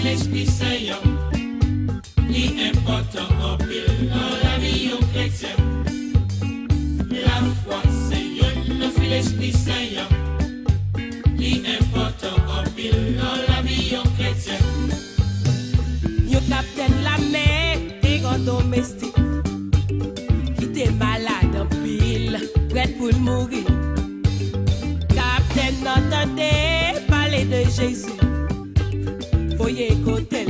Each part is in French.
l'Esprit Saint, il important en pile dans la vie au chrétien. La foi, c'est un fil l'Esprit Saint, il important en pile dans la vie au chrétien. Yo capitaine la mer, et grand domestique, qui était malade en pile, prêt pour mourir. Capitaine entendait parler de Jésus. Voyez côté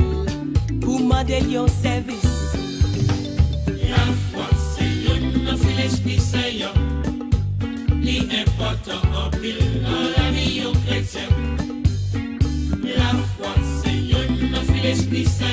pour demander un service. La foi, c'est un fil l'Esprit Saint, il important en pile dans la vie au chrétien. La foi, c'est un fil l'Esprit Saint.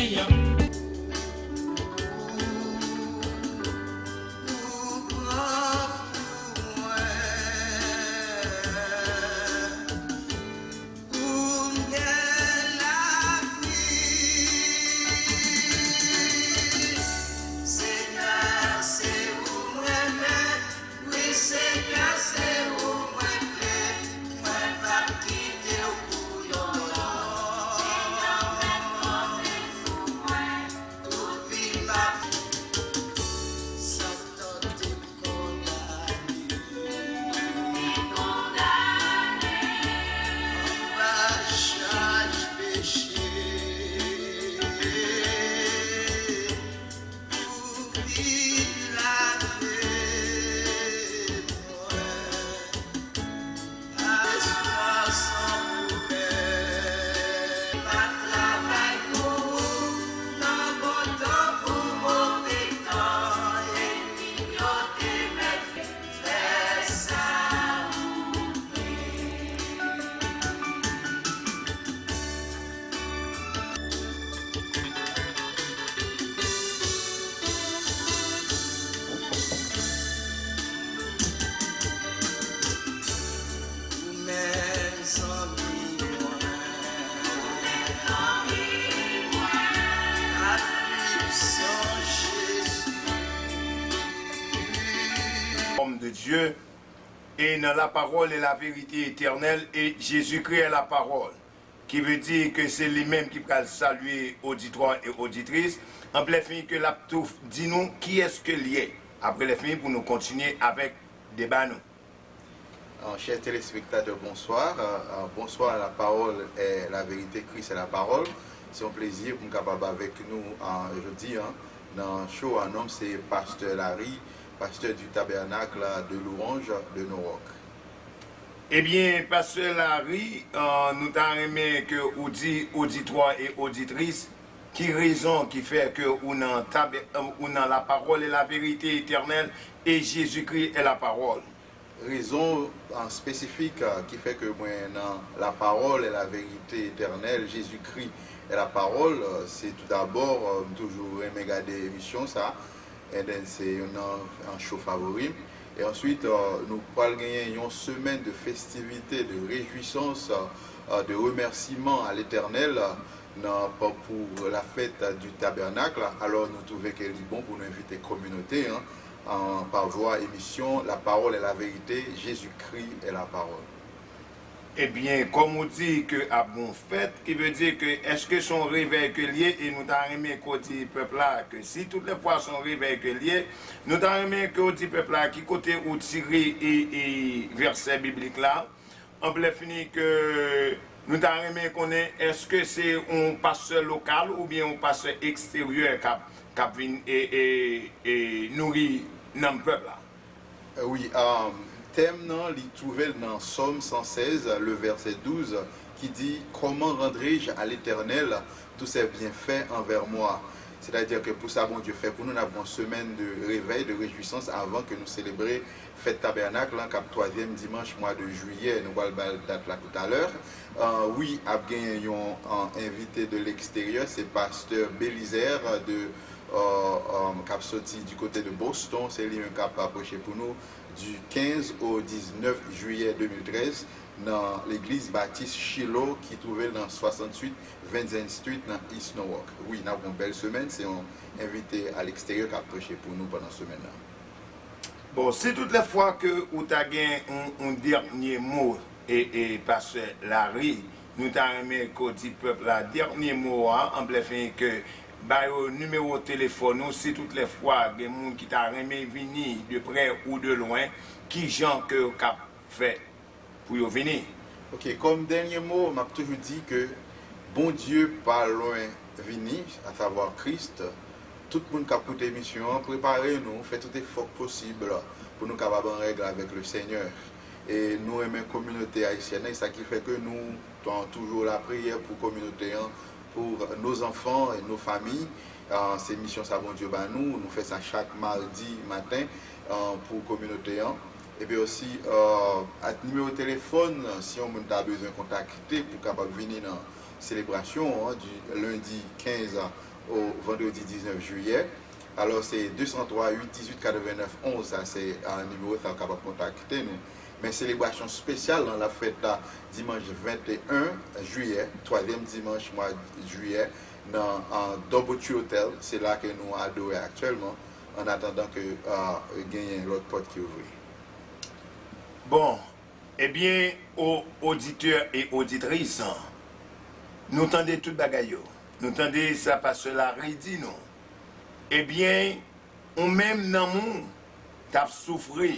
De Dieu et dans la parole et la vérité éternelle et Jésus-Christ est la parole qui veut dire que c'est lui-même qui va saluer auditeurs et auditrices en plein fin que la touffe dit nous qui est-ce que lié après les fins pour nous continuer avec débat nous. Chers téléspectateurs, bonsoir. Bonsoir à la parole et la vérité, Christ et la parole. C'est un plaisir pour nous capable avec nous aujourd'hui dans le show. Un homme, c'est Pasteur Larry, pasteur du tabernacle de louange de Norok. Eh bien, Pasteur Larry, nous t'en aimé que vous dites auditeurs et auditrices, qui raison qui fait que on a la parole et la vérité éternelle et Jésus-Christ est la parole. Raison en spécifique qui fait que moi, dans la parole et la vérité éternelle, Jésus-Christ est la parole, c'est tout d'abord toujours regarder l'émission ça. Et c'est un show favori. Et ensuite, nous allons gagner une semaine de festivités, de réjouissance, de remerciements à l'Éternel pour la fête du tabernacle. Alors, nous trouvons qu'il est bon pour nous inviter la communauté par voie émission, la parole et la vérité, Jésus-Christ est la parole. Eh bien, comme on dit que à bon fait, qui veut dire que est-ce que son réveil que lié et nous t'en aimé côté peuple là, que si toutes les fois son réveil que lié, nous t'en aimé côté peuple là, qui côté ou tiré et verset biblique là, on peut finir que nous t'en aimé connaître est-ce que c'est un pasteur local ou bien un pasteur extérieur qui vient et nourrir dans le peuple là. Oui, thème non, il trouvé dans Somme 116, le verset 12, qui dit « Comment rendrai-je à l'Éternel tous ses bienfaits envers moi ?» C'est-à-dire que pour ça, bon Dieu fait pour nous, nous avons une semaine de réveil, de réjouissance avant que nous célébrions fête tabernacle, cap 3e dimanche mois de juillet, nous allons la date là tout à l'heure. Oui, il y a un invité de l'extérieur, c'est pasteur Bélisaire de cap sorti du côté de Boston, c'est lui qui a approché pour nous du 15 au 19 juillet 2013 dans l'église baptiste Shiloh qui trouvait dans 68 20th Street dans East Norwalk. Oui, nous avons une belle semaine, c'est un invité à l'extérieur qui a prêché pour nous pendant cette semaine-là. Bon, c'est toutes les fois que vous avez un dernier mot et pasteur Larry, nous t'arrêtons côté peuple là dernier mot en fin que bah numéro de téléphone aussi toutes les fois des gens qui t'a remis venir de près ou de loin qui gens que cap fait pour venir. Ok, comme dernier mot, m'a toujours dit que bon Dieu pas loin venir, à savoir Christ. Tout le monde qui a écouté l'émission, préparez-nous, faites tout effort possible pour nous capables en règle avec le Seigneur. Et nous aimons la communauté haïtienne, et ça qui fait que nous avons toujours la prière pour la communauté, pour nos enfants et nos familles. Ces missions, ça bon Dieu, nous faisons ça chaque mardi matin pour la communauté. Et puis aussi, à numéro de téléphone, si on a besoin de contacter pour capable venir dans la célébration du lundi 15 au vendredi 19 juillet. Alors c'est 203 8 18 89 11, ça c'est un numéro qui est capable de contacter nous. Mais célébration spéciale dans la fête dimanche 21 juillet, troisième dimanche mois de juillet, dans un Double Tree Hotel. C'est là que nous adorons actuellement, en attendant que gagne l'autre porte qui ouvre. Bon, eh bien, aux auditeurs et auditrices, nous tendez tout bagaille. Nous tendez ça parce que la dit non. Eh bien, on même dans mon t'a souffert,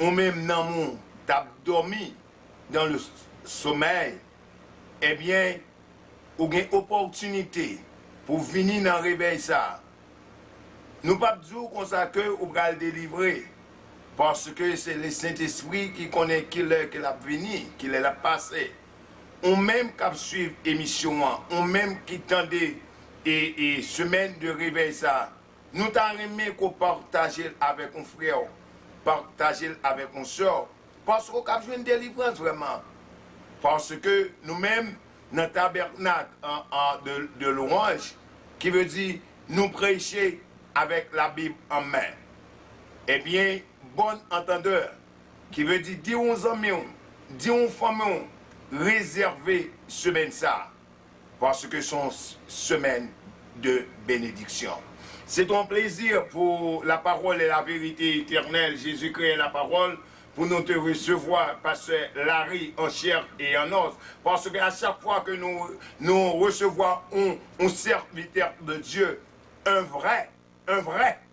on même dans mon t'a dormi dans le sommeil. Eh bien, on a une opportunité pour venir dans le réveil ça. Nous pas dire comme ça que on va le délivrer. Parce que c'est le Saint-Esprit qui connaît qui l'a venu, qui l'a passé. On même qui suit l'émission, on même qui tendait et semaine de réveil ça. Nous t'aimons qu'on partage avec un frère, partager avec une soeur, parce qu'on a besoin de délivrance vraiment. Parce que nous-mêmes, dans le tabernacle de louange, qui veut dire nous prêcher avec la Bible en main. Eh bien, bon entendeur, qui veut dire, dis aux amis, dis aux femmes, réservez semaine ça, parce que c'est une semaine de bénédiction. C'est un plaisir pour la parole et la vérité éternelle, Jésus-Christ est la parole, pour nous te recevoir, Pasteur Larry, en chair et en os, parce qu'à chaque fois que nous recevons un serviteur de Dieu, un vrai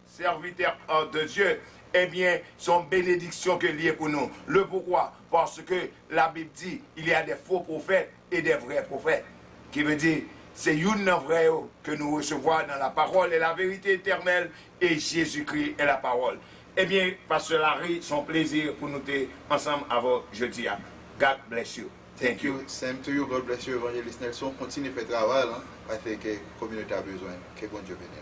serviteur de Dieu, eh bien, son bénédiction que liée pour nous. Le pourquoi? Parce que la Bible dit il y a des faux prophètes et des vrais prophètes. Qui veut dire, c'est une vraie que nous recevons dans la parole et la vérité éternelle, et Jésus-Christ est la parole. Eh bien, Pasteur Larry, son plaisir pour nous être ensemble avant jeudi. God bless you. Thank you. Same to you. God bless you, Évangéliste Nelson. Continue à faire travail, parce que la communauté a besoin. Que bon Dieu bénisse.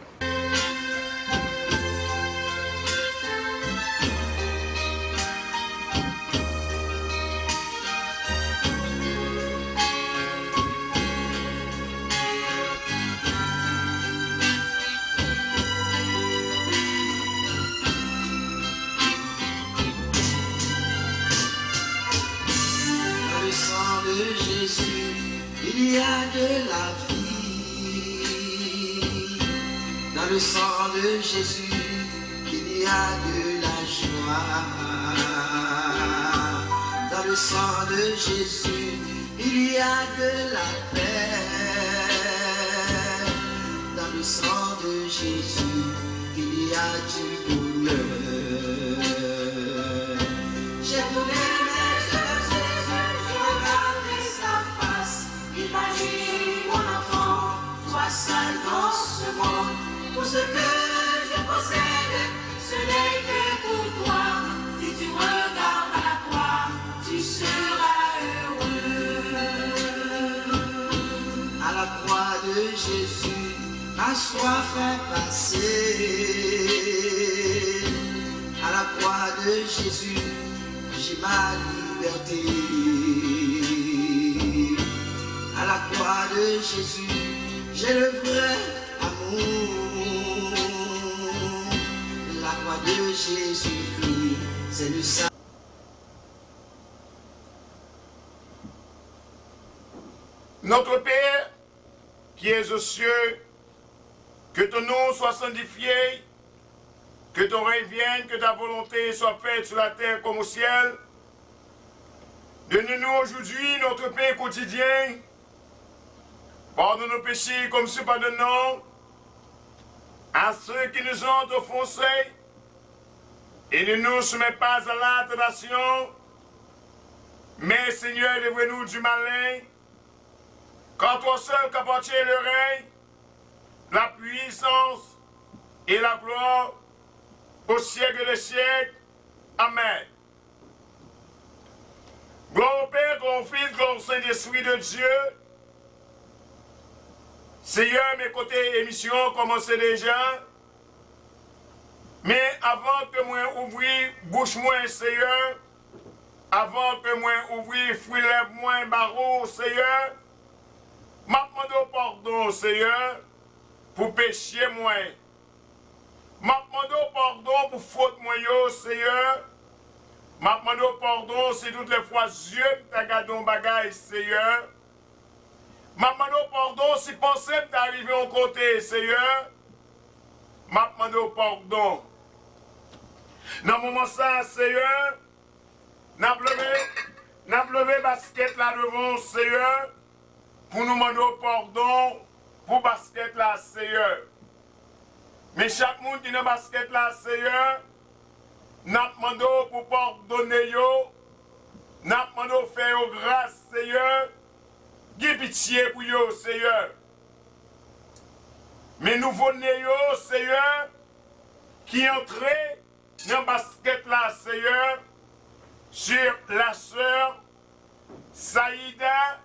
Il y a de la vie dans le sang de Jésus, il y a de la joie dans le sang de Jésus, il y a de la paix dans le sang de Jésus, il y a du bonheur. J'ai donné seul dans ce monde, tout ce que je possède, ce n'est que pour toi. Si tu regardes à la croix, tu seras heureux. À la croix de Jésus, ma soif est passée. À la croix de Jésus, j'ai ma liberté. À la croix de Jésus, j'ai le vrai amour. La croix de Jésus-Christ, c'est le salut. Notre Père, qui es aux cieux, que ton nom soit sanctifié, que ton règne vienne, que ta volonté soit faite sur la terre comme au ciel. Donne-nous aujourd'hui notre pain quotidien. Pardonne nos péchés comme nous pardonnons à ceux qui nous ont offensés. Et ne nous soumets pas à la tentation, mais Seigneur, délivre-nous du malin. Car toi seul qu'appartient le règne, la puissance et la gloire au siècle des siècles. Amen. Gloire au Père, gloire au Fils, gloire au Saint-Esprit de Dieu. Seigneur, mes côtés émission commencent déjà. Mais avant que moi ouvrir bouche moi, Seigneur, avant que moi ouvrir fruit lèvres moi barreau, Seigneur, m'a demandé pardon, Seigneur, pour péché moi. M'a demandé pardon pour faute moi, Seigneur. M'a demandé pardon si toutes les fois Dieu t'a gardé un bagage, Seigneur. M'a demandé pardon si pensée t'est arrivé en côté, Seigneur. M'a demandé pardon. Dans le moment ça, Seigneur, n'a levé basket là devant, Seigneur, pour nous demander pardon pour basket là, Seigneur. Mais chaque monde qui est dans basket là, Seigneur, n'a demandé pour pardonner yo, n'a demandé faire grâce, Seigneur, give pitié pour yo, Seigneur. Mais nous venons, Seigneur, qui entrait dans le basket là, Seigneur, sur la sœur Saïda,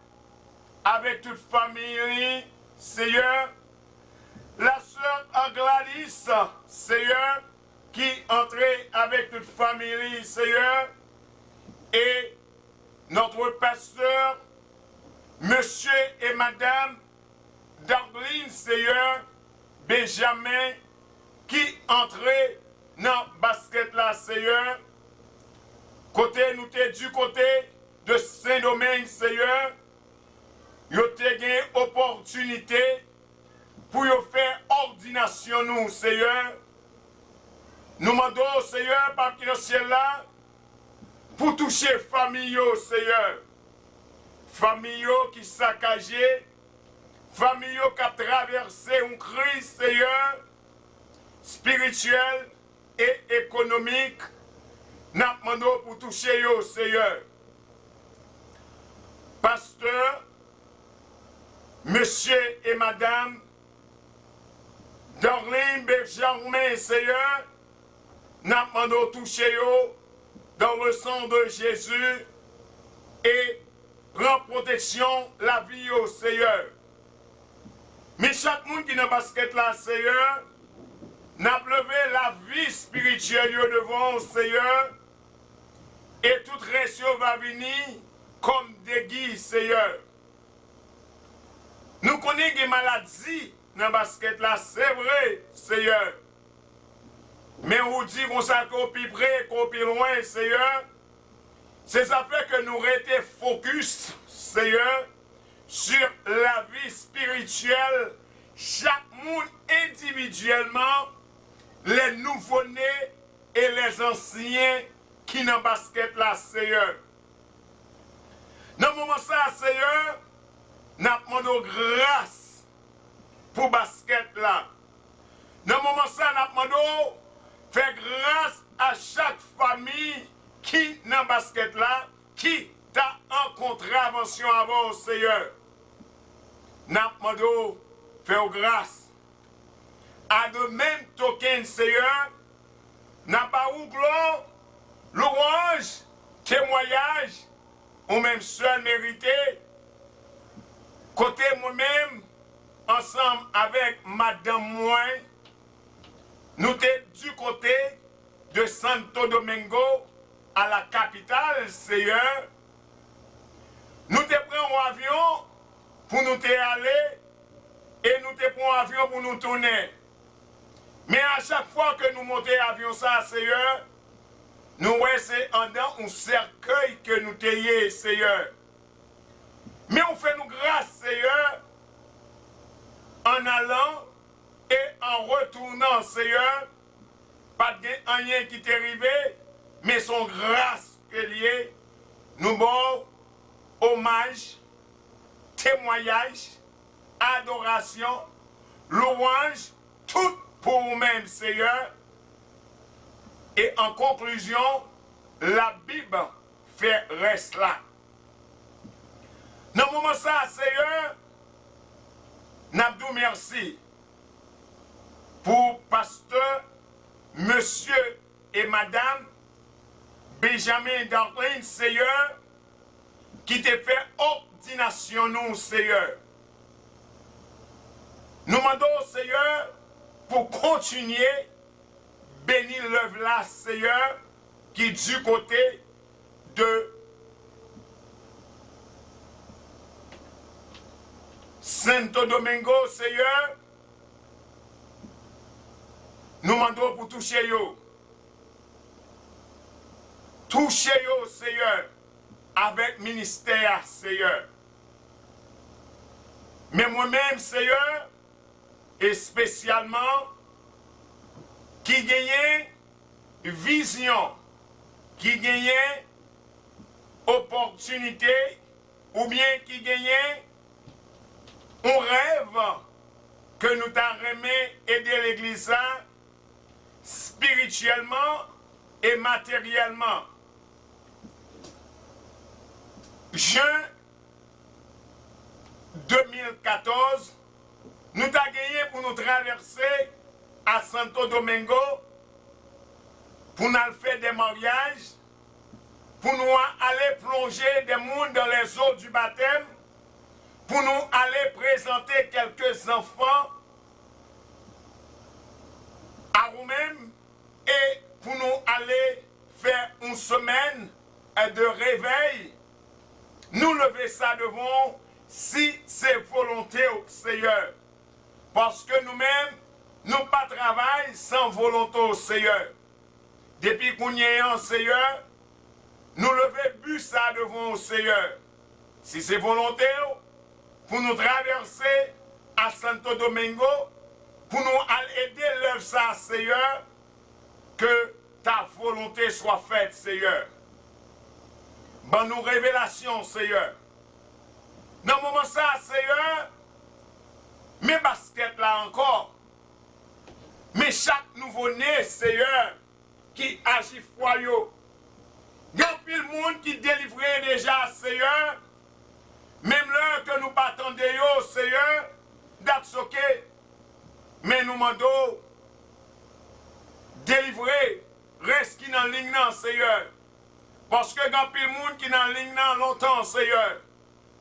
avec toute famille, Seigneur, la sœur Agladis, Seigneur, qui entrait avec toute famille, Seigneur, et notre pasteur, monsieur et madame Darlene, Seigneur, Benjamin, qui entrait dans le basket là, Seigneur. Côté, nous t'es du côté de Saint-Domingue, Seigneur. Nous t'es gagné opportunité pour faire ordination, nous, Seigneur. Nous demandons, Seigneur, par le ciel là, pour toucher famille, Seigneur. Famille qui saccagée, famille qui a traversé une crise, Seigneur, spirituelle et économique, nous demandons pour toucher yo, Seigneur. Pasteur, monsieur et madame, Darlene Benjamin, Seigneur, nous demandons toucher yo dans le sang de Jésus et prend protection la vie au Seigneur. Mais chaque monde qui est dans le basket là, Seigneur, n'a levé la vie spirituelle devant Seigneur, et toute réaction va venir comme des guides, Seigneur. Nous connaissons des maladies dans le basket là, c'est vrai, Seigneur. Mais on dit qu'on s'est qu'au plus près, qu'au plus loin, Seigneur. C'est ça fait que nous restons focus, Seigneur, sur la vie spirituelle, chaque monde individuellement, les nouveau-nés et les anciens qui n'ont basket là, Seigneur. Dans le moment ça, Seigneur, nous demandons grâce pour basket là. Dans le moment ça, nous demandons faire grâce à chaque famille qui dans le basket là, qui t'a en contravention avant, Seigneur. Nous demandons faire grâce. À de même token, Seigneur, n'a pas eu gloire, louange, témoignage, ou même seul mérité. Côté moi-même, ensemble avec Madame Moin, nous sommes du côté de Santo Domingo, à la capitale, Seigneur. Nous te prenons un avion pour nous aller et nous te prenons un avion pour nous tourner. Mais à chaque fois que nous montons l'avion, ça, Seigneur, nous voyons en dedans un cercueil que nous t'ayons, Seigneur. Mais on fait nous grâce, Seigneur, en allant et en retournant, Seigneur, pas de rien qui t'est arrivé, mais son grâce que lié, nous bon hommage, témoignage, adoration, louange, tout pour vous-même, Seigneur. Et en conclusion, la Bible fait reste là. Dans le moment ça, Seigneur, Nabdou merci pour pasteur, monsieur et madame Benjamin Darlene, Seigneur, qui te fait ordination nous, Seigneur. Nous demandons, Seigneur, pour continuer bénir l'œuvre là, Seigneur, qui est du côté de Santo Domingo, Seigneur. Nous demandons pour toucher yo. Touchez yo, Seigneur, avec ministère, Seigneur. Mais moi-même, Seigneur, et spécialement, qui gagne vision, qui gagne opportunité, ou bien qui gagne un rêve que nous t'avons aider l'Église spirituellement et matériellement. Juin 2014, nous avons gagné pour nous traverser à Santo Domingo, pour nous faire des mariages, pour nous aller plonger des mondes dans les eaux du baptême, pour nous aller présenter quelques enfants à nous-mêmes et pour nous aller faire une semaine de réveil. Nous lever ça devant si c'est volonté au Seigneur. Parce que nous-mêmes, nous pas travaillons sans volonté au Seigneur. Depuis qu'on y est en Seigneur, nous lever but ça devant au Seigneur. Si c'est volonté, pour nous traverser à Santo Domingo, pour nous aider l'œuvre ça, Seigneur, que ta volonté soit faite, Seigneur. Bon, nous révélations, Seigneur. Dans le moment ça, Seigneur, mes baskets là encore, mais chaque nouveau-né, Seigneur, qui agit foyau, il y a plus de monde qui délivrait déjà, Seigneur, même l'heure que nous battons de yo, Seigneur, that's ok, mais nous demandons délivrer, reste qui dans la ligne, Seigneur. Parce que il y a plus de monde qui dans la ligne longtemps, Seigneur,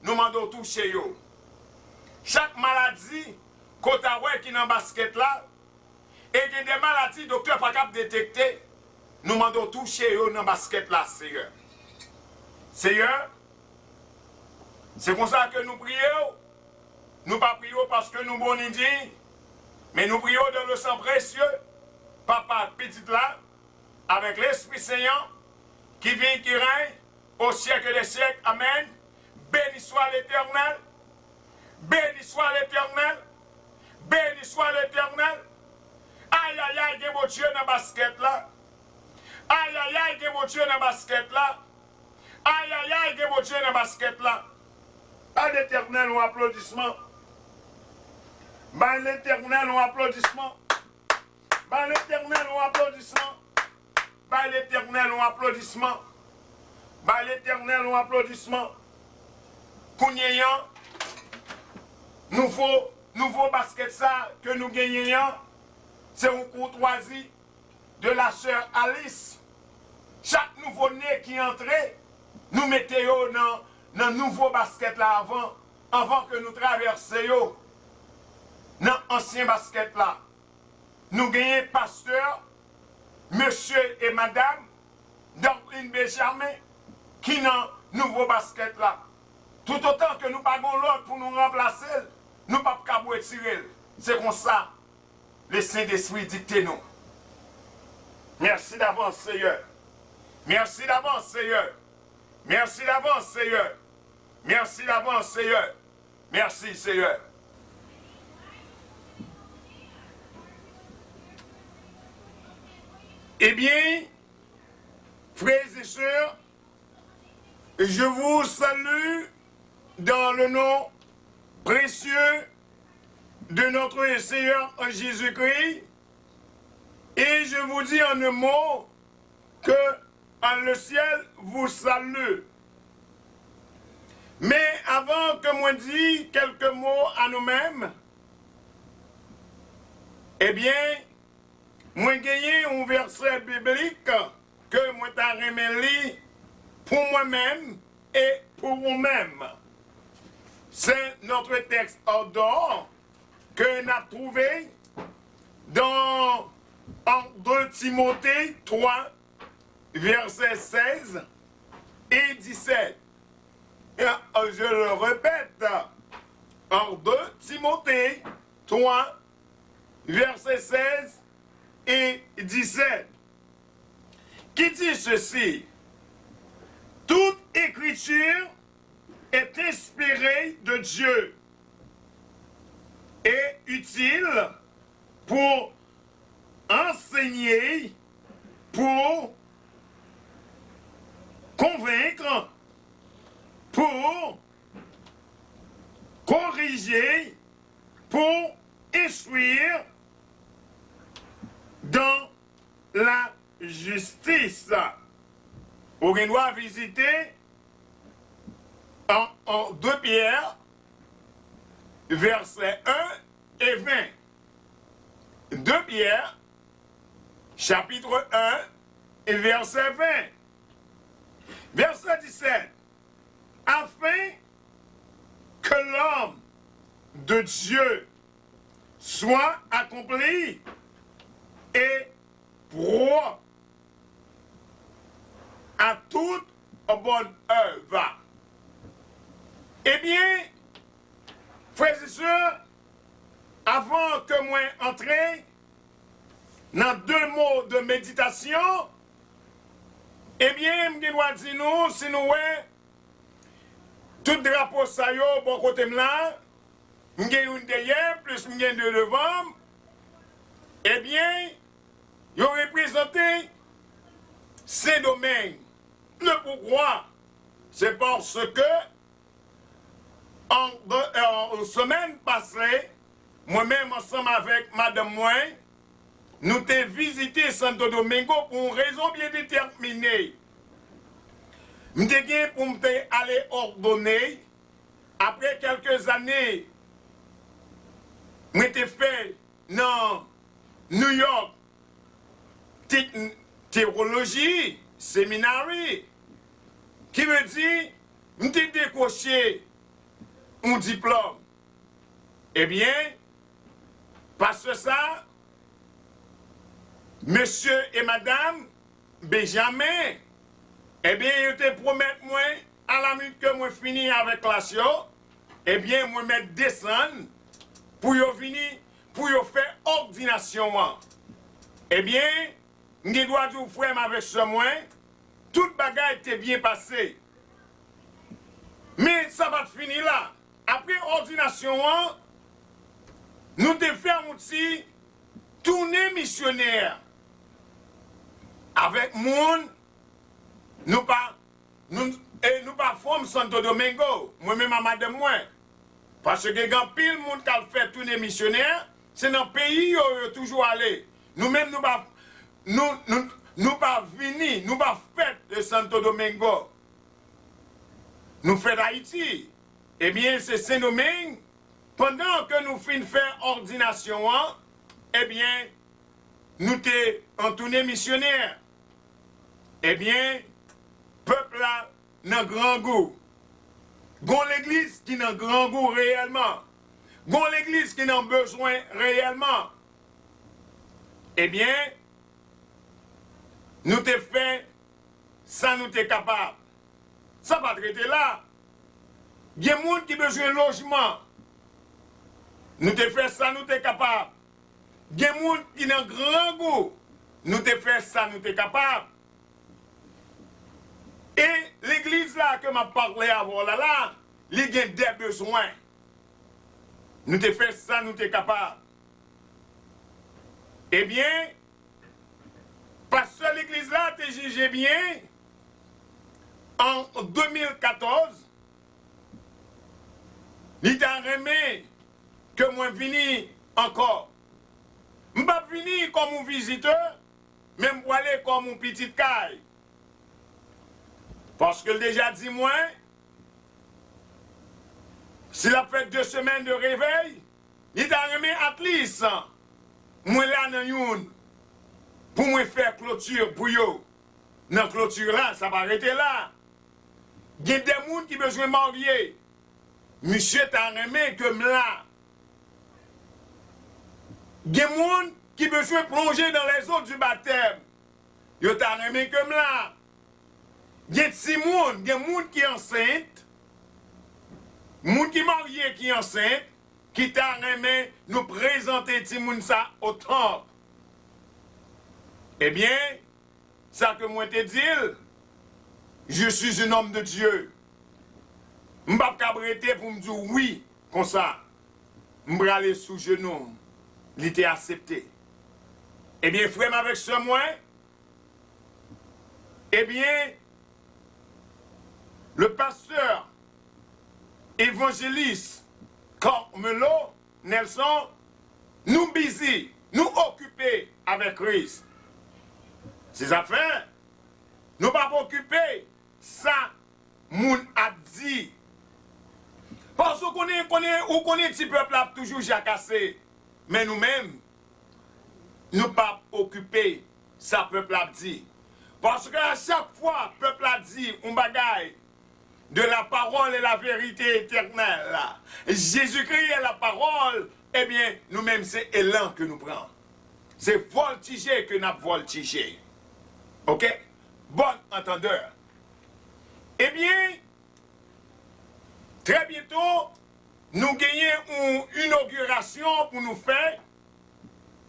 nous demandons toucher yo. Chaque maladie, quand qui dans le basket là, et il y a des maladies, docteur pas capable de détecter, nous demandons toucher yo dans le basket là, Seigneur. Seigneur, c'est comme ça que nous prions. Nous ne pas prions parce que nous bon indignes, mais nous prions dans le sang précieux, Papa petit là, avec l'Esprit Saint, qui vient, qui règne, au siècle des siècles. Amen. Béni soit l'Éternel. Béni soit l'Éternel. Béni soit l'Éternel. Aïe, aïe, aïe, il y a mon Dieu dans le basket là. Aïe, aïe, aïe, il y a mon Dieu dans le basket là. Aïe, aïe, aïe, il y a mon Dieu dans le basket là. À l'Éternel, un applaudissement. Bah l'Éternel, un applaudissement. Bah l'Éternel, un applaudissement. Bah l'Éternel, un applaudissement. Bah l'Éternel, un applaudissement. Kounyeyan, nouveau basket ça que nous gagnons, c'est une courtoisie de la sœur Alice. Chaque nouveau-né qui entrait, nous mettons dans le nouveau basket là avant que nous traversions dans l'ancien basket là. Nous gagnons pasteur, monsieur et madame, Darlene Benjamin, qui dans le nouveau basket là. Tout autant que nous pagons l'autre pour nous remplacer, nous ne pouvons pas tirer. C'est comme ça, le Saint-Esprit dicte nous. Merci d'avance, Seigneur. Merci d'avance, Seigneur. Merci d'avance, Seigneur. Merci d'avance, Seigneur. Merci, Seigneur. Eh bien, frères et sœurs, je vous salue dans le nom précieux de notre Seigneur Jésus-Christ. Et je vous dis en un mot que le ciel vous salue. Mais avant que moi dise quelques mots à nous-mêmes, eh bien, moi gagné un verset biblique que moi t'ai remis pour moi-même et pour vous-même. C'est notre texte hors d'or que nous avons trouvé dans 2 Timothée 3, versets 16 et 17. Et je le répète, en 2 Timothée 3, versets 16 et 17, qui dit ceci: toute écriture est inspirée de Dieu et utile pour enseigner, pour convaincre, pour corriger, pour instruire dans la justice. On doit visiter en 2 Pierre, versets 1 et 20. 2 Pierre, chapitre 1 et verset 20. Verset 17. Afin que l'homme de Dieu soit accompli et propre à toute bonne œuvre. Eh bien, frères et sœurs, avant que moi entre dans 2 mots de méditation, eh bien, je dois dire nous, si nous tout drapeau ça yo bon côté là, m'gé une derrière plus m'gé de devant, eh bien, yo représenté ces domaines. Le pourquoi, c'est parce que en semaine passée, moi-même ensemble avec Madame Moin, nous t'ai visité Santo Domingo pour une raison bien déterminée. Nous t'ai pour aller ordonner, après quelques années, nous t'ai fait dans New York théologie, séminaire, qui veut dire, nous t'ai décoché un diplôme. Eh bien, parce que ça, monsieur et madame Benjamin, eh bien, ils te promettent moi, à la minute que moi finis avec la show, eh bien, moi me descendre pour yo venir, pour yo faire ordination. Eh bien, je dois dire frère avec ce moi, toute bagaille était bien passée. Mais ça va finir là. Après ordination, nous devons faire un petit tournée missionnaire. Avec moun, nous pas forme Santo Domingo, moi-même à madame moi. Parce que quand pile monde qui a fait tournée missionnaire, c'est dans le pays où il toujours allé. Nous-mêmes, nous pas venir, nous pas fait de Santo Domingo. Nous fait d'Haïti. Eh bien, c'est Saint-Domingue, pendant que nous finissons faire ordination, eh bien, nous t'es en tournée missionnaire. Eh bien, peuple là, n'a grand goût. Gon l'église qui n'a grand goût réellement. Gon l'église qui n'a besoin réellement. Eh bien, nous t'es fait, ça nous t'es capable. Ça va traiter là. Il y a des gens qui ont besoin de logement. Nous te fait ça, nous t'es capable. Il y a des gens qui ont grand goût. Nous te fait ça, nous t'es capable. Et l'église là que m'a parlé avant là, il y a des besoins. Nous te fait ça, nous t'es capable. Eh bien, parce que l'église là te jugé bien, en 2014, Il t'a remis que moi vini encore. Je ne pas venir comme un visiteur, mais je aller comme un petit caille. Parce que déjà dit moi, s'il a fait 2 semaines de réveil, il t'a remis à least, moi là dans une, pour moi faire clôture pour yo. Dans clôture là, ça va arrêter là. Il y a des gens qui ont besoin de marier. Monsieur t'a remis comme là. Il y a des gens qui ont besoin de plonger dans les eaux du baptême. Yo t'a remis comme là. Il y a des gens qui sont enceintes, des gens qui sont mariés qui sont enceintes, qui t'a remis nous présenter des gens ça au temple. Eh bien, ça que moi te dis, je suis un homme de Dieu. Je ne vais pas cabriter pour me dire oui, comme ça. Je vais aller sous genou. Il était accepté. Eh bien, frère, avec ce moi, eh bien, le pasteur évangéliste Carmelo Nelson nous busy, nous occupés avec Christ. Ces affaires, nous ne pas occuper ça, moun a dit. Parce qu'on connaît petit peuple là toujours jacassé. Mais nous-mêmes, nous pas occuper ça peuple a dit. Parce qu'à chaque fois, peuple a dit un bagaille de la parole et la vérité éternelle. Là. Jésus-Christ est la parole, eh bien, nous-mêmes, c'est élan que nous prenons. C'est voltiger que nous avons voltigé. Ok? Bon entendeur. Eh bien, très bientôt, nous gagnons une inauguration pour nous faire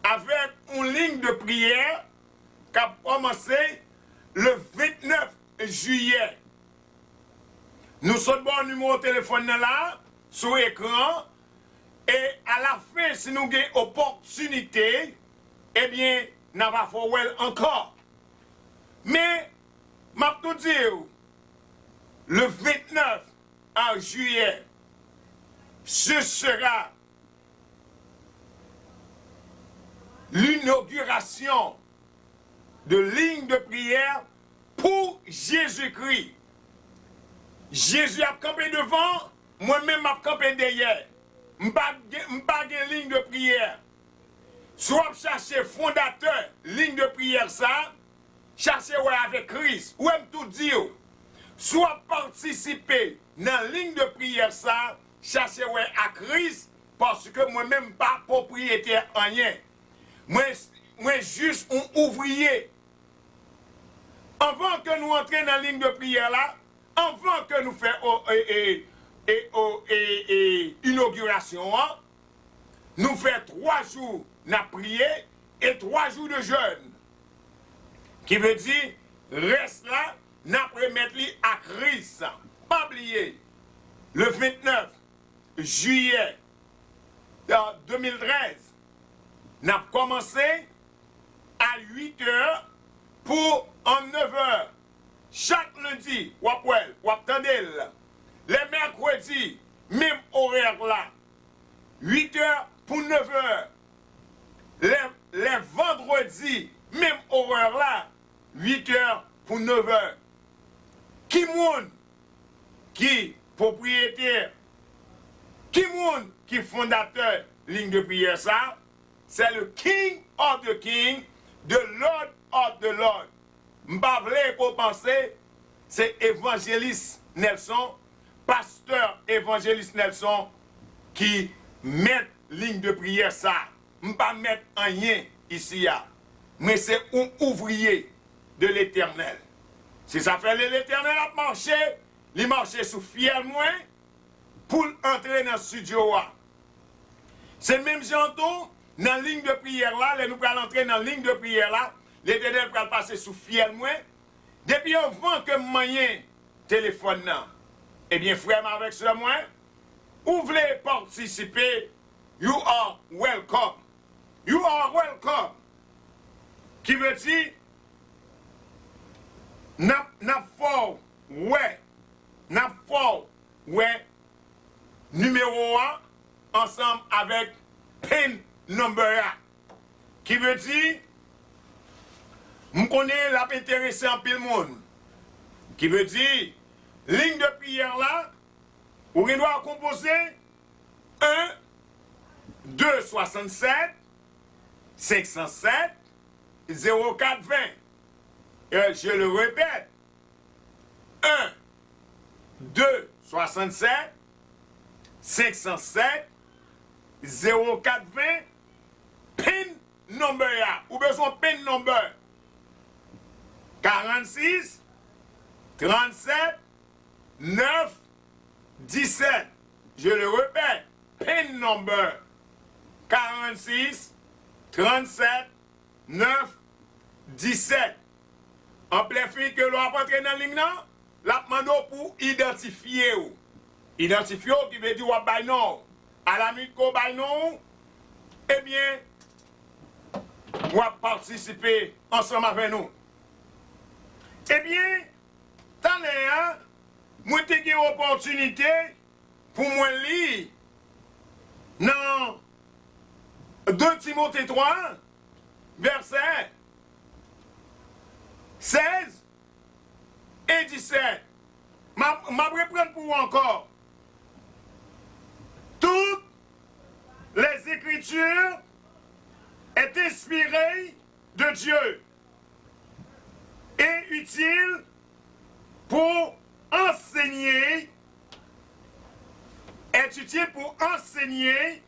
avec une ligne de prière qui a commencé le 29 juillet. Nous sommes bon numéro de téléphone là, sur l'écran, et à la fin, si nous avons opportunité, eh bien, nous allons faire encore. Mais, je vais tout dire, le 29 juillet, ce sera l'inauguration de ligne de prière pour Jésus-Christ. Jésus a campé devant, moi-même a campé derrière. Je n'ai pas de ligne de prière. Soit chercher fondateur, ligne de prière ça, chercher avec Christ, ou même tout dire. Soit participer dans la ligne de prière ça, chercher à Christ, parce que moi-même pas propriétaire en rien. Moi juste un ouvrier. Avant que nous entrions dans la ligne de prière là, avant que nous fassions l'inauguration, nous faisons 3 jours de prière et 3 jours de jeûne. Qui veut dire, reste là, nous remettre à Christ. Pas oublier, le 29 juillet 2013, nous avons commencé à 8 h pour en 9 h. Chaque lundi, ou attendez, les mercredis, même horaire là, 8 h pour 9 h. Les vendredis, même horaire là, 8 h pour 9 h. Qui moun qui propriétaire, qui moun qui fondateur ligne de prière ça, c'est le King of the King, the Lord of the Lord. M'bavle pour penser, c'est évangéliste Nelson, pasteur évangéliste Nelson, qui met ligne de prière ça. M'pas mettre rien ici, mais c'est un ouvrier de l'Éternel. Si ça fait l'Éternel a marché, il marche sous fiel moins pour entrer dans le studio. C'est même j'entends dans la ligne de prière là, nous allons entrer dans la ligne de prière là, l'Éternel va passer sous fiel moins. Depuis avant que moyen téléphone là, eh bien frère avec ce moins, vous voulez participer, you are welcome. You are welcome. Qui veut dire, n'a fort, ouais, numéro 1 ensemble avec PIN number 1. Qui veut dire, je connais la intéressé en pile monde. Qui veut dire, ligne de prière là, où on doit composer 1, 2, 67, 507, 04, 20. Et je le répète. 1, 2, 67, 507, 04, 20, PIN number. Ou besoin PIN number. 46, 37, 9, 17. Je le répète. PIN number. 46, 37, 9, 17. En plein fin que l'on a rentré dans la ligne, la demande pour identifier. Identifier qui veut dire ou non. À la minute qu'on bail non, eh bien, on va participer ensemble avec nous. Eh bien, t'as l'air, moi j'ai une opportunité pour moi lire dans 2 Timothée 3, verset 16 et 17. Ma reprendre pour vous encore. Toutes les Écritures est inspirée de Dieu et utile pour enseigner, est utile pour enseigner,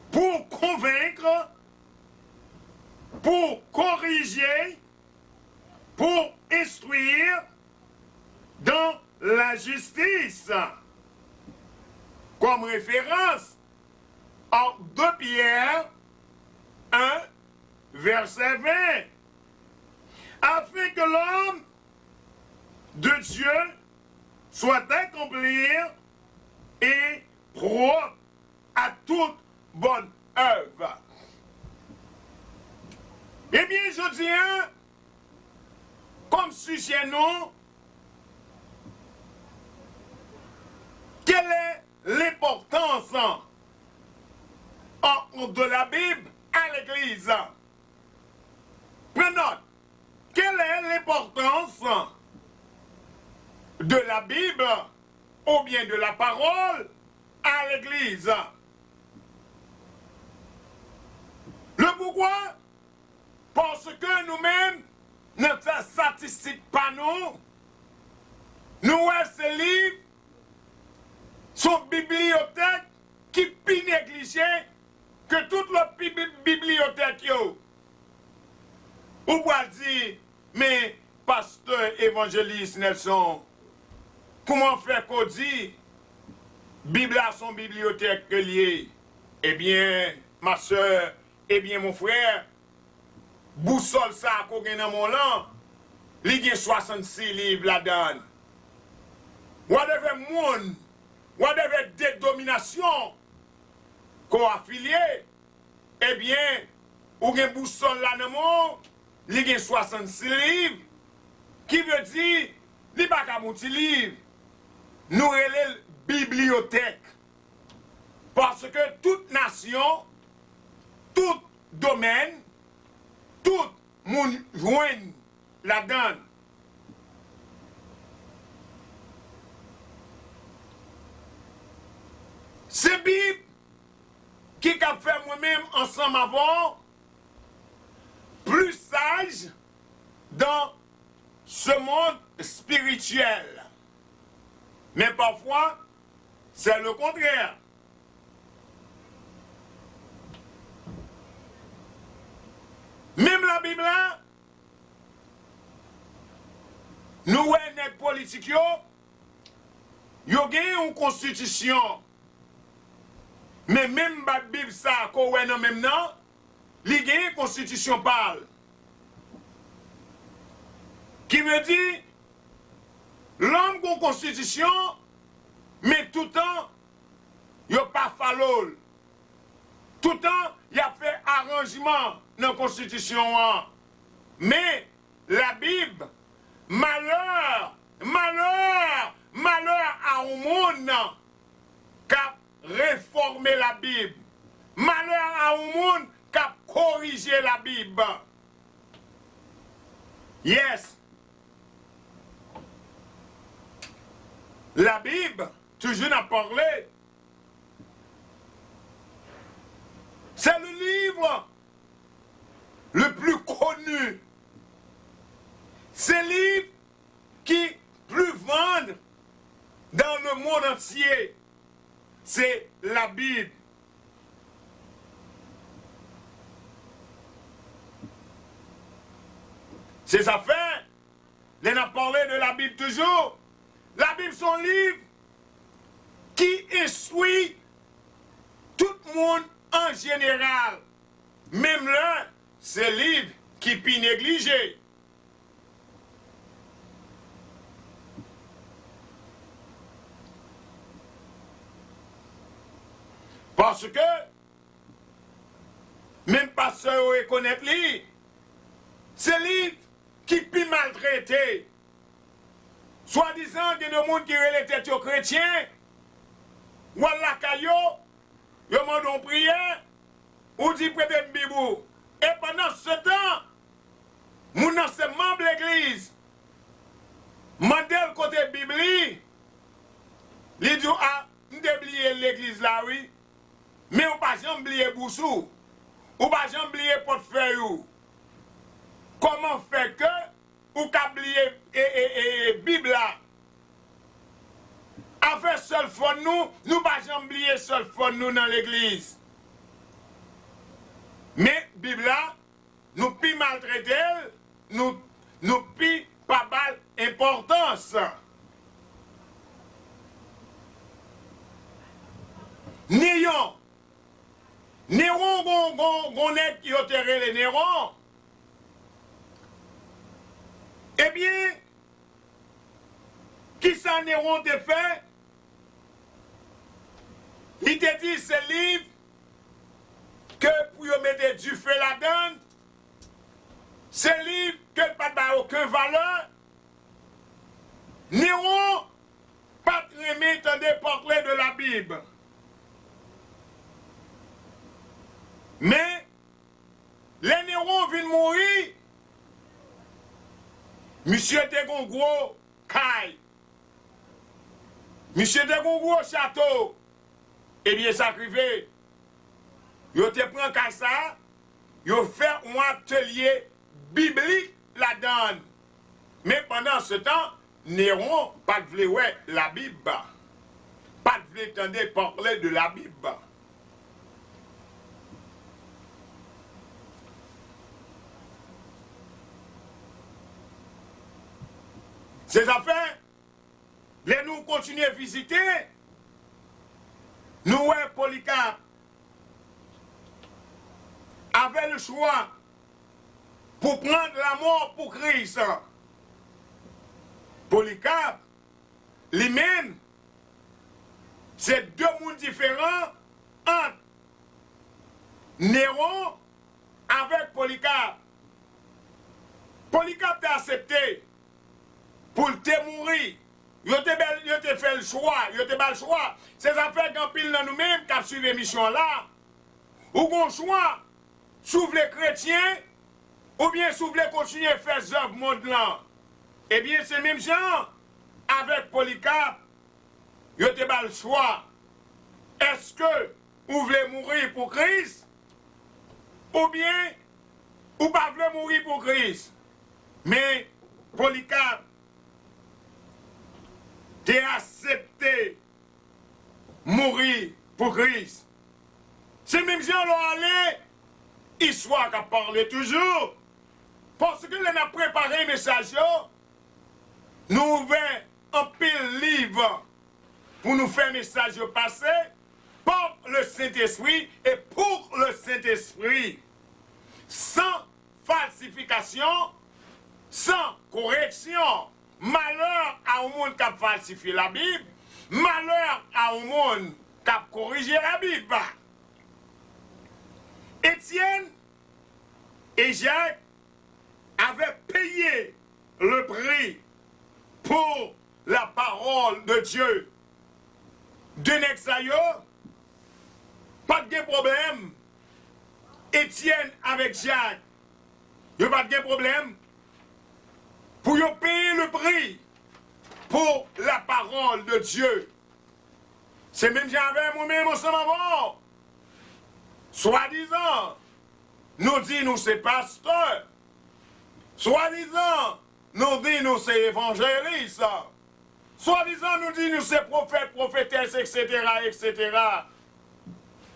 pour convaincre, pour corriger, pour instruire dans la justice. Comme référence en 2 Pierre 1, verset 20. Afin que l'homme de Dieu soit accompli et propre à toute bonne œuvre. Eh bien, je dis, comme sujet, non, quelle est l'importance de la Bible à l'Église? Prenez note. Quelle est l'importance de la Bible ou bien de la parole à l'Église? Le pourquoi? Parce que nous-mêmes, notre statistique pas nous, ces livres sont bibliothèques qui plus négligées que toute l'autre bibliothèque. Ou va dire, mais pasteur évangéliste Nelson, comment faire qu'on dit Bible à son bibliothèque liée? Eh bien, ma soeur, eh bien, mon frère, boussole ça qu'on a dans mon lan, il y a 66 livres là-dedans. Whatever monde, whatever dénomination qu'on affilié, eh bien, ou gen boussole là dans mon, il y a 66 livres, qui veut dire, il n'y a pas qu'à monter livre. Nous relèvons bibliothèque. Parce que toute nation, tout domaine, tout monde joigne là-dedans. C'est Bible qui a fait moi-même ensemble avant plus sage dans ce monde spirituel. Mais parfois, c'est le contraire. Même la Bible, nous, les politiques, ils ont une constitution. Mais même la Bible, ça, qu'on a même non, il y a une constitution parle. Qui veut dire, l'homme qui a une constitution, mais tout le temps, il n'a pas fallu. Tout le temps, il a fait arrangement dans la constitution. Mais la Bible, malheur à un monde cap réformer la Bible. Malheur à un monde cap corriger la Bible. Yes. La Bible, toujours n'a parlé. C'est le livre le plus connu. C'est le livre qui plus vend dans le monde entier. C'est la Bible. C'est ça fait. On a parlé de la Bible toujours. La Bible, c'est un livre qui instruit tout le monde en général. Même là, c'est un livre qui est négligé. Parce que, même pas ceux qui connaissent lui, c'est un livre qui est plus maltraité. Soi-disant, il y a des gens qui relaient aux chrétiens, ou à la caillou, ils demandent prière, ou disent prêtez une Bible. Et pendant ce temps, nous sommes membres de l'église. Mandel côté Bible, il dit, ah, nous devons oublier l'église là, oui. Mais on ne peut pas oublier Boussou. On ne peut pas oublier portefeuille. Comment faire que ou qu'oublier Bible là? Avec seul fond nous ne pas oublier seul fond nous dans l'église. Mais Bible là, nous pi maltraiter, nous pi pas mal importance. Néron gon qui ont terré les Néron. Eh bien, qui ça Néron te fait? Il te dit ce livre que pour y mettre du feu là-dedans, ce livre que pas aucune valeur. Néron pas remettre des portraits de la Bible. Mais les Néron viennent mourir. Monsieur était un gros caille. Monsieur était un gros château. Eh bien, ça arrivait. Yo te prend comme ça, yo fait un atelier biblique là-dedans. Mais pendant ce temps, Néron pas de voulu ouais la Bible. Pas de voulu entendre parler de la Bible. Ces affaires, les nous continuons à visiter, nous, ouais, Polycarpe, avait le choix pour prendre la mort pour Christ. Polycarpe, lui-même, c'est deux mondes différents entre Néron avec Polycarpe. Polycarpe t'a accepté pour te mourir. Yo te fait le choix, yo te pas le choix. Ces affaires qu'en pile dans nous-mêmes qui suivent l'émission là, ou qu'on choix, s'ouvre les chrétiens, ou bien s'ouvre les continuer à faire œuvre monde là. Eh bien, c'est même genre, avec Polycarpe, yo te pas le choix. Est-ce que vous voulez mourir pour Christ, ou bien, ou pas voulez mourir pour Christ? Mais Polycarpe, t'as accepté mourir pour Christ. C'est même gens l'ont allé, histoire qu'a parlé toujours. Parce que l'on a préparé un message, nous ouvrons un pile livre pour nous faire un message passer par le Saint-Esprit et pour le Saint-Esprit. Sans falsification, sans correction. Malheur à un monde qui a falsifié la Bible, malheur à un monde qui a corrigé la Bible. Étienne et Jacques avaient payé le prix pour la parole de Dieu. deux nèg sa yo, pas de problème. Étienne avec Jacques, yo pas de problème. Pour yo payer le prix pour la parole de Dieu. C'est même j'avais moi-même ensemble avant. Soi-disant, nous dit nous c'est pasteur. Soi-disant, nous dit nous c'est évangéliste. Soi-disant, nous dit nous c'est prophète, prophétesse, etc., etc.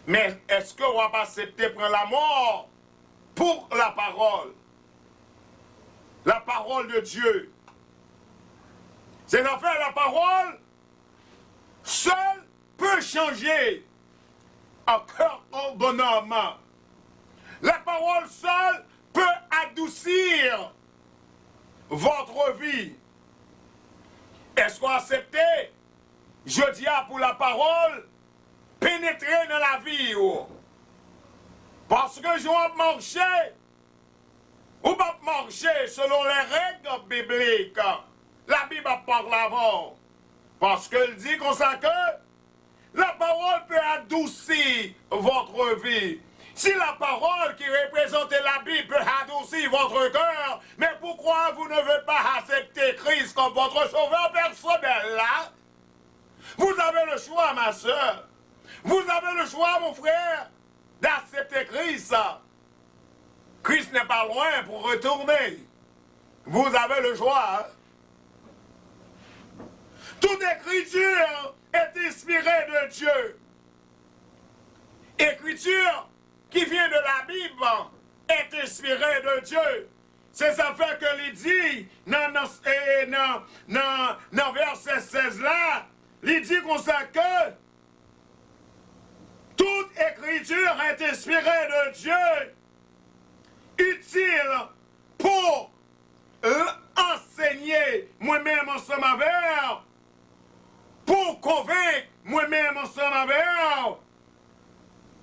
Mais est-ce qu'on va pas accepter prendre la mort pour la parole? La parole de Dieu. C'est l'affaire, la parole seule peut changer un cœur en bonhomme. La parole seule peut adoucir votre vie. Est-ce qu'on accepte, je dis pour la parole, pénétrer dans la vie? Parce que je vais marcher, ou pas marcher selon les règles bibliques. La Bible parle avant. Parce qu'elle dit comme ça que la parole peut adoucir votre vie. Si la parole qui représentait la Bible peut adoucir votre cœur, mais pourquoi vous ne voulez pas accepter Christ comme votre sauveur personnel là? Vous avez le choix, ma soeur. Vous avez le choix, mon frère, d'accepter Christ. Christ n'est pas loin pour retourner. Vous avez le choix. Hein? Toute écriture est inspirée de Dieu. Écriture qui vient de la Bible est inspirée de Dieu. C'est ça fait que il dit dans verset 16 là, il dit comme ça que toute écriture est inspirée de Dieu, utile pour enseigner moi-même ensemble avec, pour convaincre moi-même ensemble avec,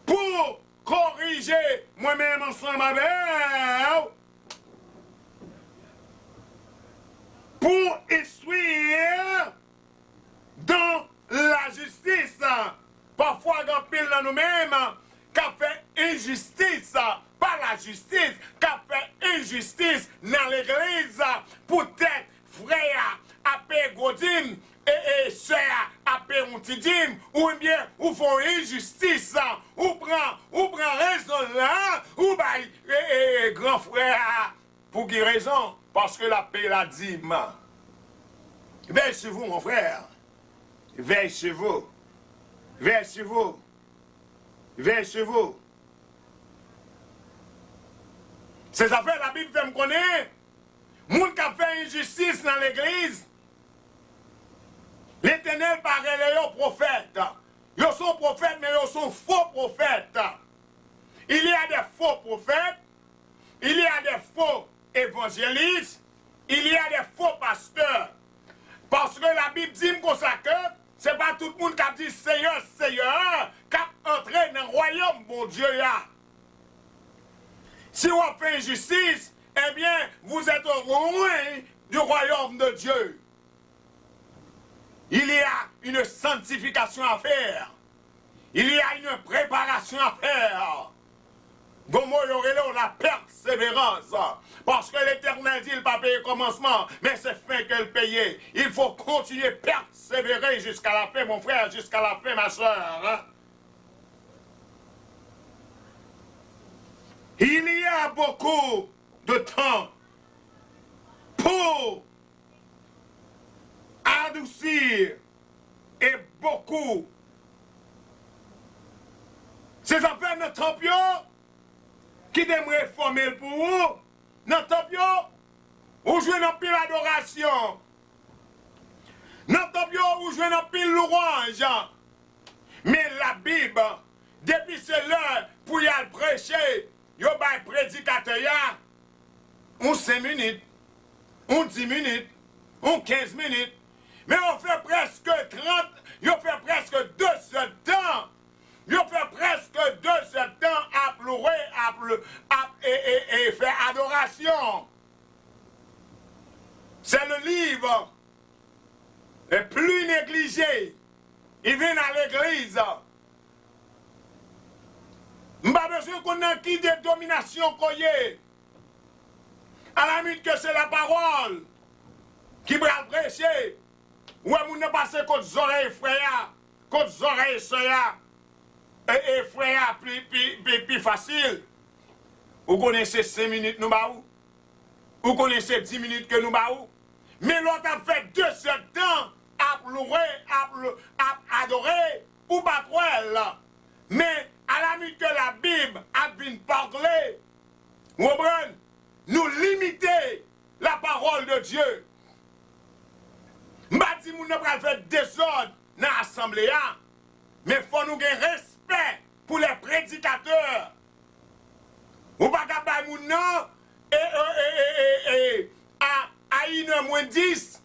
pour corriger moi-même ensemble avec, pour instruire dans la justice. Parfois, quand pile dans nous-mêmes, qu'a fait injustice, pas la justice, qu'a fait injustice dans l'église, peut-être frère, après Godim, et sœur, après Montidim, ou bien, ou font injustice, ou prend raison là, ou grand frère, pour qui raison? Parce que la paix la dîme. Veille sur vous, mon frère. Veille sur vous. Veille sur vous. Veille sur vous. C'est ça fait la Bible fait me connaître. Moun qui a fait injustice dans l'église, l'Éternel paraît les prophètes. Ils sont prophètes, mais ils sont faux prophètes. Il y a des faux prophètes, il y a des faux évangélistes, il y a des faux pasteurs. Parce que la Bible dit comme ça que c'est pas tout le monde qui a dit Seigneur, Seigneur, qui a entré dans le royaume, mon Dieu. Là. Si on fait injustice, eh bien, vous êtes loin du royaume de Dieu. Il y a une sanctification à faire. Il y a une préparation à faire. Comme il y aurait la persévérance. Parce que l'Éternel dit il pas payer commencement, mais c'est fin qu'elle paye. Il faut continuer à persévérer jusqu'à la fin, mon frère, jusqu'à la fin, ma soeur. Hein? Il y a beaucoup de temps pour adoucir et beaucoup. Ces affaires de tempio qui devraient former pour vous, dans tempio, vous jouez dans pile adoration. Dans tempio, vous jouez dans pile louange. Mais la Bible, depuis c'est l'heure pour y aller prêcher, yo bay prédicateur ya, on 5 minutes, on 10 minutes, on 15 minutes. Mais on fait presque 30, on fait presque 2 heures de temps. On fait presque 2 heures de temps à pleurer, et faire adoration. C'est le livre le plus négligé ils viennent à l'église. M'pas besoin qu'on a qui de domination qu'on y est. À la minute que c'est la parole qui va prêcher. Ouais, moun ne passe contre oreilles frère, contre oreilles soya. Et frère plus facile. Vous connaissez 5 minutes nous baou? Vous connaissez 10 minutes que nous baou? Mais l'autre a fait 2 heures de temps à pleurer, à adorer ou pas trop là. Mais à la minute que la Bible a bien parlé, vous comprenez? Nous limiter la parole de Dieu. Mbati moun ne pral faire désordre dans l'assemblée, mais il faut nous avoir respect pour les prédicateurs. Ou pas capable moun non à 1h-10,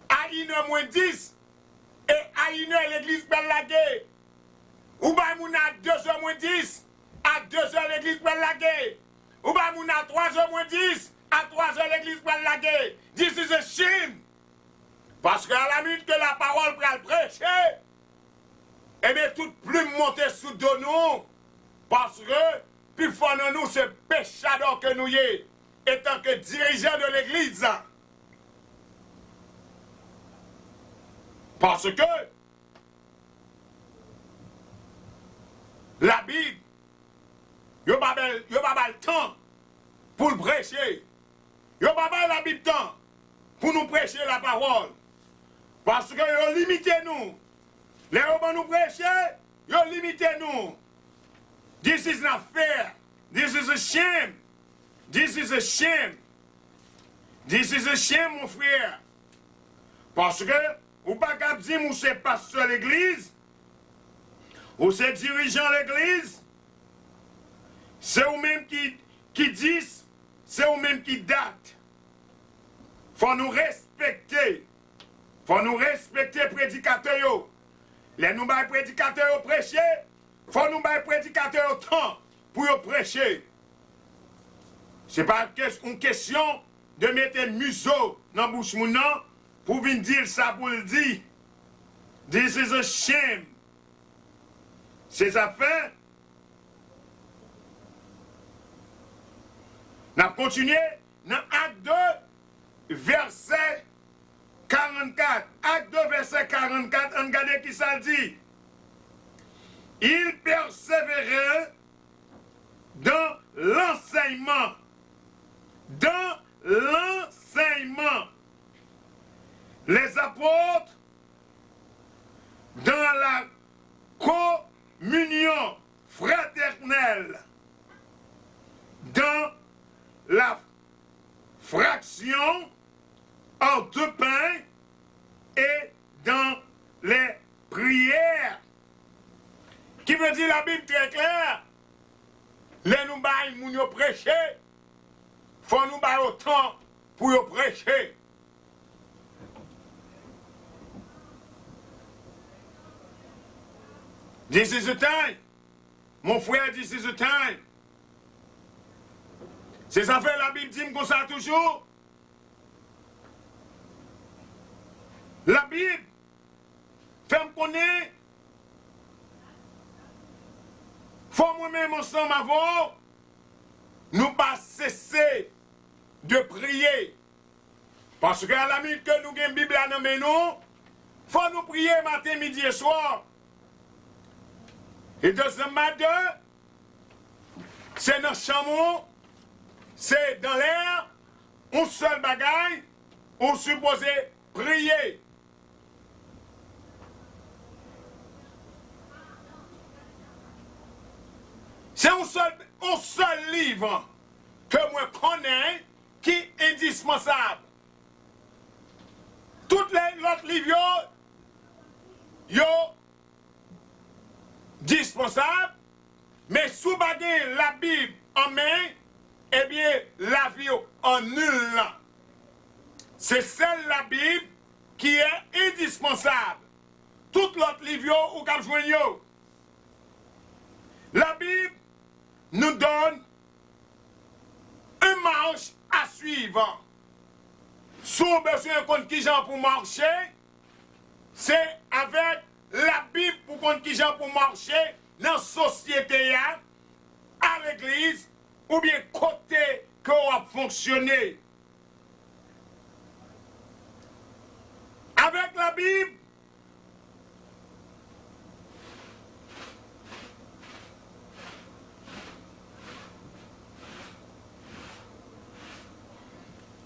à 1h-10, et à 1h l'église peut laguer. Ou pas moun à 2h-10, à 2h l'église peut laguer. Ou pas moun à 3h-10, à 3h l'église peut laguer. This is a shame. Parce qu'à la minute que la parole va le prêcher, eh bien, toute plume monte sous de nous. Parce que, plus fort de nous, ce péchador que nous y est, étant que dirigeant de l'église. Parce que, la Bible, il n'y a pas le temps pour le prêcher. Il n'y a pas la Bible temps pour nous prêcher la parole. Parce que ils ont limité nous. Les romans nous prêcher, ils ont limité nous. This is not fair. This is a shame. This is a shame. This is a shame, mon frère. Parce que, ou pas qu'à dire, ou c'est pasteur l'église, ou c'est dirigeant l'église, c'est eux-mêmes qui disent, c'est eux-mêmes qui datent. Faut nous respecter. Faut nous respecter prédicateurs. Les nous bail prédicateurs prêcher, faut nous bail prédicateurs temps pour prêcher. C'est pas une question de mettre museau dans la bouche moun nan pour venir dire ça pour le dire. This is a shame. C'est ça fait. On a continué dans Acte 2, verset 44. Acte 2, verset 44, on regarde qui ça dit. Il persévérait dans l'enseignement. Dans l'enseignement. Les apôtres dans la communion fraternelle. Dans la fraction en 2 pains et dans les prières. Qui veut dire la Bible très claire? Les nous baillons moun yo prêcher, faut nous bailler autant pour yo prêcher. This is the time. Mon frère, this is the time. C'est ça fait la Bible dit comme ça toujours. La Bible fait me connaître. Faut moi-même ensemble avant, nous pas cesser de prier. Parce qu'à la minute que nous avons une Bible à nous, faut nous prier matin, midi et soir. Et deuxième matin, c'est dans le chameau, c'est dans l'air, un seul bagaille, on suppose prier. C'est un seul livre que moi connais qui est indispensable. Tous les autres livres, yo dispensables, mais sous bagay la Bible en main, eh bien, la vie en nul. C'est celle la Bible qui est indispensable. Tout l'autre livre ou cap joindre. La Bible nous donne une marche à suivre. Si on a besoin de qui gens pour marcher, c'est avec la Bible pour qu'on qui gens pour marcher dans la société, à l'église, ou bien côté que on a fonctionné. Avec la Bible,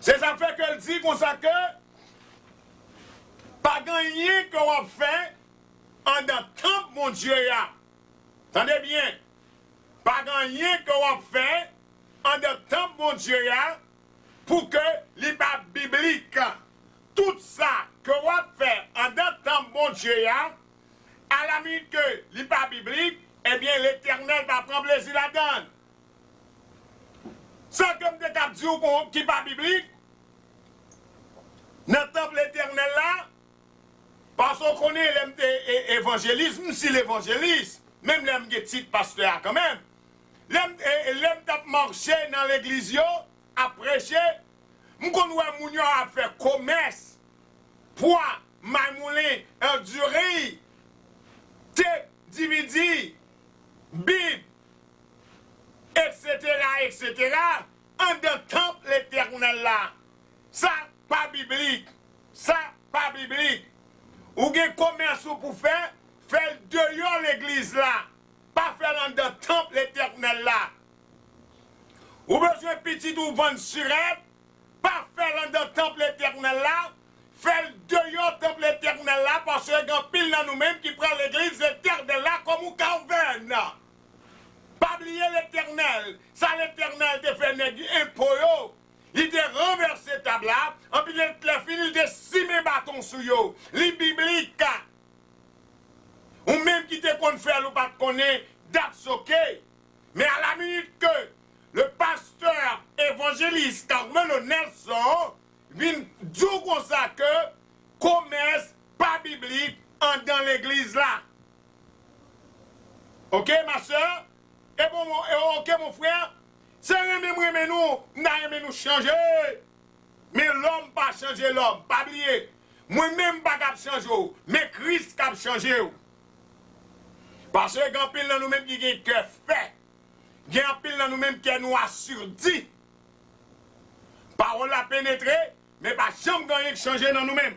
c'est ça fait qu'elle dit comme ça que pas gagné qu'on a fait en dans temps mon Dieu ya. Attendez bien. Pas gagné qu'on a fait en dans temps mon Dieu ya pour que les pas biblique. Tout ça qu'on a fait en dans temps mon Dieu ya, à la minute que les pas biblique, eh bien l'Éternel va prendre plaisir là-dedans. Ça comme des cap dit qui pas biblique. Dans le temple éternel là, parce qu'on connaît l'évangélisme, si l'évangélisme, même les titres pasteur quand même, les marché dans l'église, à prêcher, nous connaissons les gens à faire commerce, poids, mamoulin, du riz, thé, DVD, Bible, etc., etc., en de temple éternel là. Ça, pas biblique. Ça, pas biblique. Ou gen commerce pour faire dehors l'église là. Pas faire dans le temple éternel là. Ou besoin petit ou vendre surette. Pas faire dans le temple éternel là. Faire dehors le temple éternel là. Parce que gen pile dans nous-mêmes qui prend l'église éternelle là comme ou caverne. Pas oublier l'éternel. Ça l'éternel te fait négli impôt. Il te renversé table là, et puis il a fini de simer bâton sous yo. Les bibliques. Ou même qui te qu'on faire ou pas connaître, that's ok. Mais à la minute que le pasteur évangéliste Carmelo Nelson vient dire comme ça que commerce pas biblique dans l'église là. Ok ma soeur? Et bon, ok mon frère? C'est remember nous changer. Mais l'homme pas changer l'homme, pas oublier. Moi-même pas cap changer, mais Christ cap changer. Parce que grand pile dans nous-mêmes qui gagne cœur fait. Grand pile dans nous-mêmes qui nous assurdi. Parole a pénétré, mais pas jamais gagner changer dans nous-mêmes.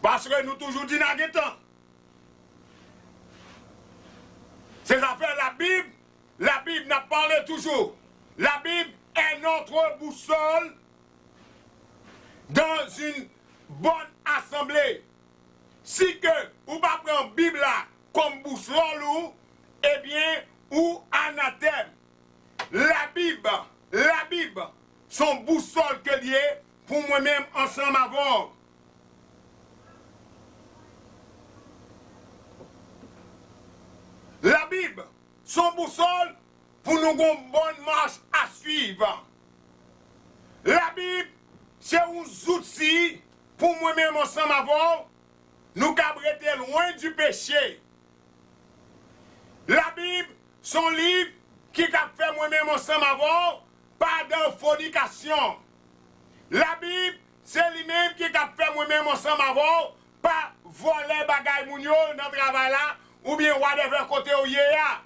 Parce que nous toujours dit dans le temps. Ces affaires la Bible n'a parlé toujours. La Bible est notre boussole dans une bonne assemblée. Si que ou pas prendre la Bible là comme boussole ou, eh bien, ou anathème. La Bible, son boussole que lié pour moi-même ensemble avant. La Bible, son boussole pour nous avoir une bonne marche à suivre. La Bible, c'est un outil pour moi-même ensemble avant, nous cabreter loin du péché. La Bible, son livre qui a fait moi-même ensemble avant, pas de fornication. La Bible, c'est lui-même qui a fait moi-même ensemble avant, pas voler bagay mounio dans le travail là, ou bien whatever côté où il y a.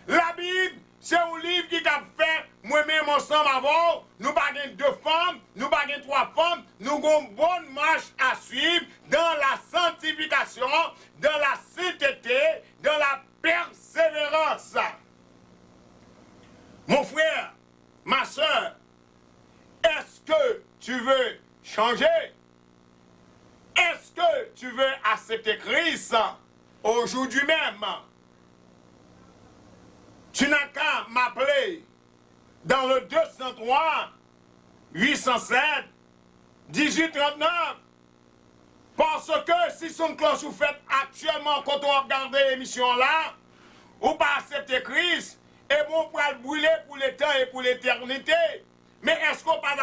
La Bible, c'est un livre qui a fait moi-même ensemble avant. Nous pas deux femmes, nous pas trois femmes. Nous avons une bonne marche à suivre dans la sanctification, dans la sainteté, dans la persévérance. Mon frère, ma soeur, est-ce que tu veux changer? Est-ce que tu veux accepter Christ aujourd'hui même? Tu n'as qu'à m'appeler dans le 203 807 1839. Parce que si son cloche vous faites actuellement quand on regarde l'émission là, ou pas accepter Christ, et bon pour le brûler pour le temps et pour l'éternité. Mais est-ce qu'on pas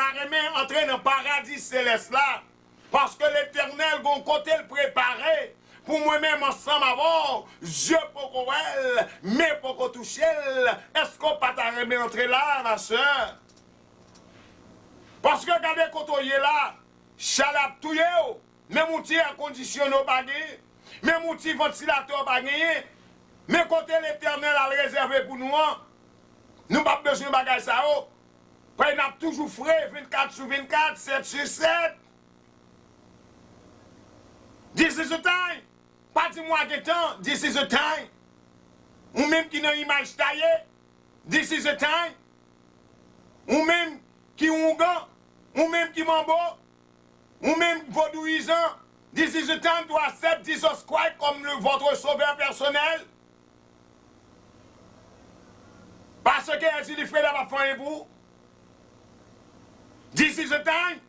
entrer dans le paradis céleste là? Parce que l'éternel va côté le préparer. Pour moi-même ensemble avant, je peux elle, mais pour toucher elle. Est-ce qu'on pas t'arrêter entrer là, ma soeur? Parce que regardez quand on est là, chalap touye, même outil à conditionner au bagage, même outil ventilateur bagage, mais côté l'Éternel a réservé pour nous, nous n'avons pas besoin de bagage ça. Nous avons toujours frais 24 sur 24, 7 sur 7. This is the time. Pas dis-moi que temps, this is the time. Ou même qui n'a image taillée, this is the time. Ou même qui ongan, ou même qui mambo, ou même vaudouisant, this is the time to accept Jesus Christ comme votre sauveur personnel. Parce que si les frères n'ont pas fait pour. This is the time.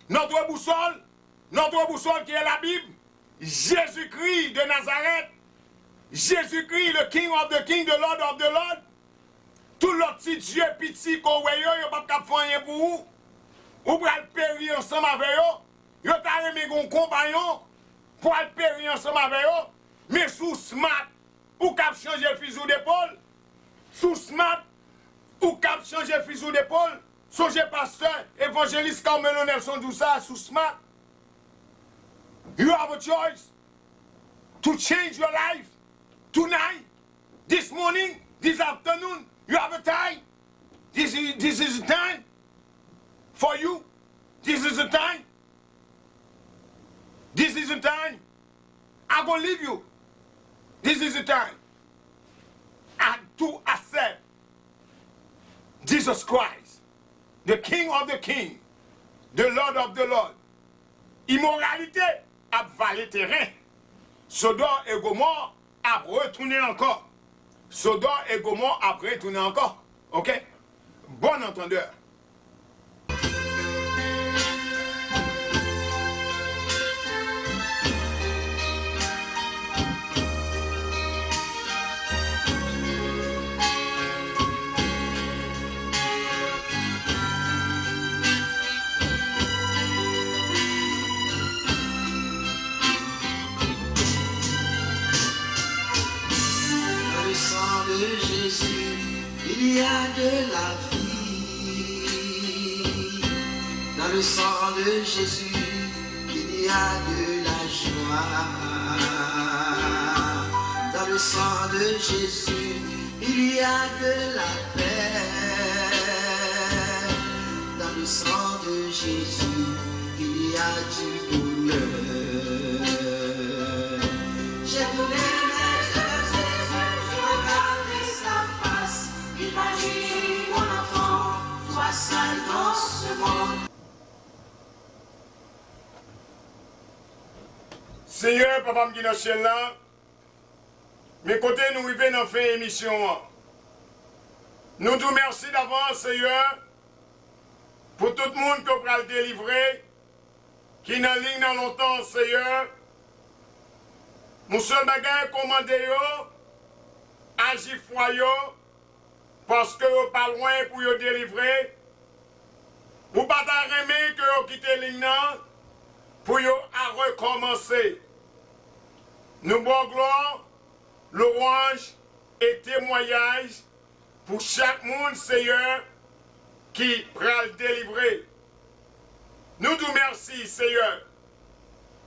Notre boussole qui est la Bible, Jésus-Christ de Nazareth, Jésus-Christ, le King of the King, the Lord of the Lord. Tout l'autre petit Dieu petit qu'on voit, il n'y a pas de faire pour vous. Vous pouvez périr ensemble avec eux. Vous avez un compagnon pour périr ensemble avec eux. Mais sous smart, vous pouvez changer le fusil d'épaule. Sous smart, vous pouvez changer le fusil d'épaule. Songez pasteur, évangéliste Carmelo Nelson Doussa, sous smart. You have a choice to change your life tonight, this morning, this afternoon. You have a time. This is the time for you. This is the time. This is the time. I'm going to leave you. This is the time. And to accept Jesus Christ, the King of the King, the Lord of the Lord. Immoralité a valé terrain. Sodome et Gomorrhe a retourné encore. Sodome et Gomorrhe a retourné encore. Ok? Bon entendeur. Il y a de la vie. Dans le sang de Jésus, il y a de la joie. Dans le sang de Jésus, il y a de la paix. Dans le sang de Jésus, il y a du bonheur. J'ai donné dans ce monde. Seigneur, papa me dit dans le ciel là, mes côtés nous arrivons dans la fin de l'émission. Nous te remercions d'avance, Seigneur, pour tout le monde qui va le délivrer, qui est en ligne dans longtemps, Seigneur. Mon seul bagage commandé, agis foyer, parce que vous pas loin pour vous délivrer. Vous pas remettre que vous quittez ligne pour vous recommencer. Nous bon gloire, louange et témoignage pour chaque monde, Seigneur, qui va le délivrer. Nous te remercions, Seigneur.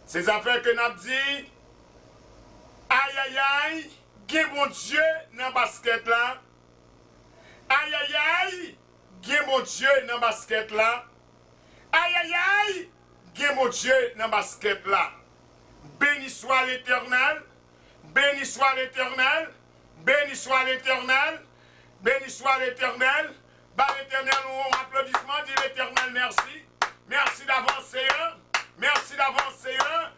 Ces affaires que nous avons dit, aïe aïe aïe, qui bon Dieu dans le basket là. Aïe aïe aïe, qui mon Dieu dans le basket là. Aïe aïe aïe, qui mon Dieu dans le basket là. Béni soit l'Éternel, béni soit l'Éternel, béni soit l'Éternel, béni soit l'Éternel. Bah l'Éternel, nous applaudissement, dit l'Éternel merci. Merci d'avance, Seigneur. Merci d'avance, Seigneur.